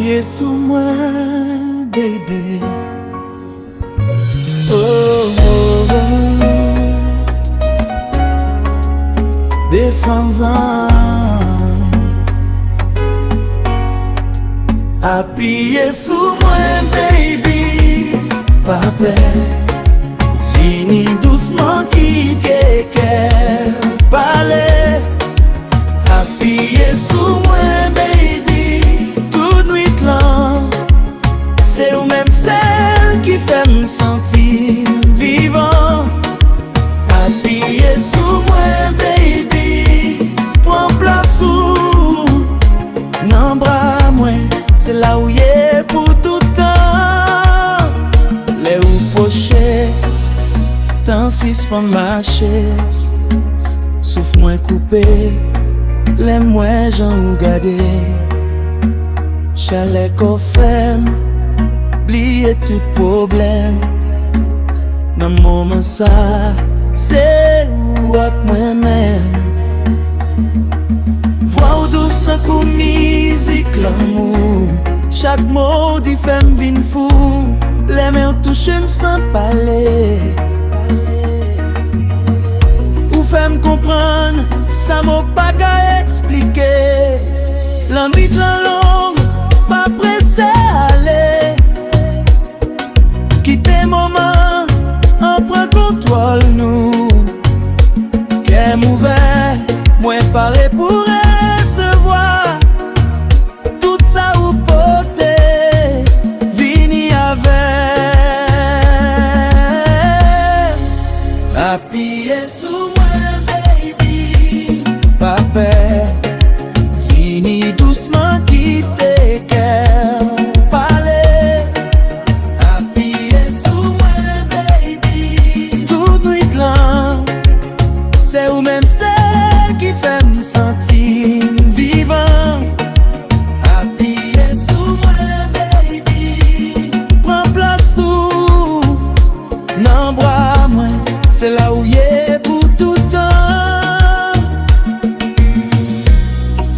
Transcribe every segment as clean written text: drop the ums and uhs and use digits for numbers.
Appuyer sur moi, baby. Oh, oh, oh. Descends-en. Appuyer sur moi, baby. Papa, fini doucement qui qu'est parler. Appuyer sur moi, baby. Toute nuit là, c'est ou même celle qui fait me sentir vivant. Appuyer sur moi, baby. Prends place où nan bras moi, c'est là où y est pour tout temps. Les ou poché, tant si pas marcher. Souffle moins coupé, les moins j'en ou gardé. Chalet qu'on fait, oublier tout problème. Dans moment ça, c'est où avec moi-même. Voix douce dans coup musique l'amour. Chaque mot dit fait m'vin fou. Les mains touchent sans parler. Ou fait m'comprendre, ça m'a pas qu'à expliquer. La nuit la longue, pas pressé à aller. Quitter moment, en prend contrôle nous. Qu'est ouvert, moi paré pour recevoir. Tout ça ou poté, vini avec. Appuyer sous moi, baby. Papa, fini doucement quitter cœur. Parler, appuyer sous moi, baby. Toute nuit là, c'est ou même celle qui fait me sentir vivant. Appuyer sous moi, baby. Prends place où nan bras moi, c'est là où y est pour tout temps.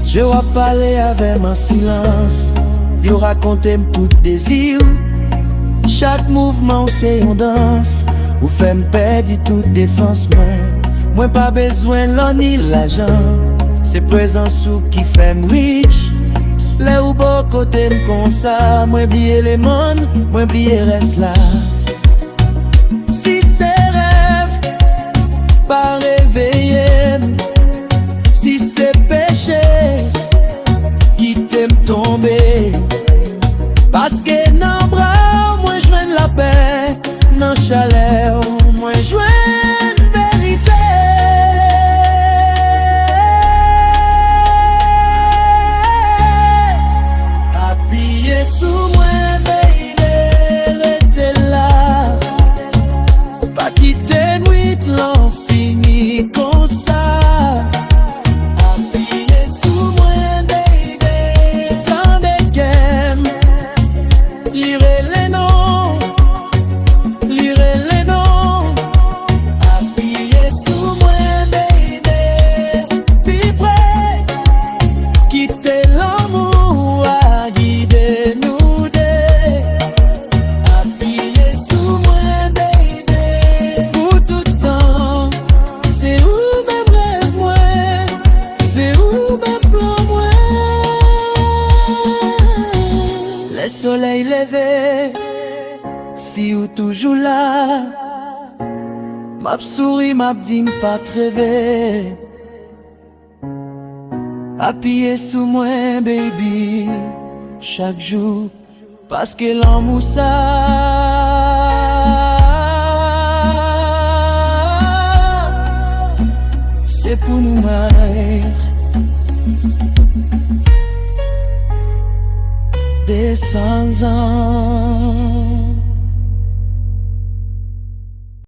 Je vais parler avec mon silence. Je raconter tout désir. Chaque mouvement c'est une danse. Ou fait me perdre toute défense moi pas besoin l'on ni l'argent. C'est présence ou qui fait me rich. Les ou beau côté me comme ça. Moi oublier les mondes, moi oublier reste là. Si c'est rêve, pas réveiller. Si c'est péché, qui t'aime tomber. Parce que dans bras, moi joigne la paix. Dans chaleur, moi joigne vérité. Appuyer sous moi, baby, restez là. Pas quitter nuit, l'en fini comme ça. Appuyer sous moi, baby, tant de games. Lirez les noms, lirez les noms. Appuyer sous moi, baby, puis près. Quitter l'amour à guider nous deux. Appuyer sous moi, baby, pour tout temps. C'est où même rêve moi, c'est où même plan moi. Le soleil levé, si ou toujours là. M'a souri, m'a dit pas rêver. Appuyer sous moi, baby, chaque jour, parce que l'amour ça, c'est pour nous marier. Descends-en.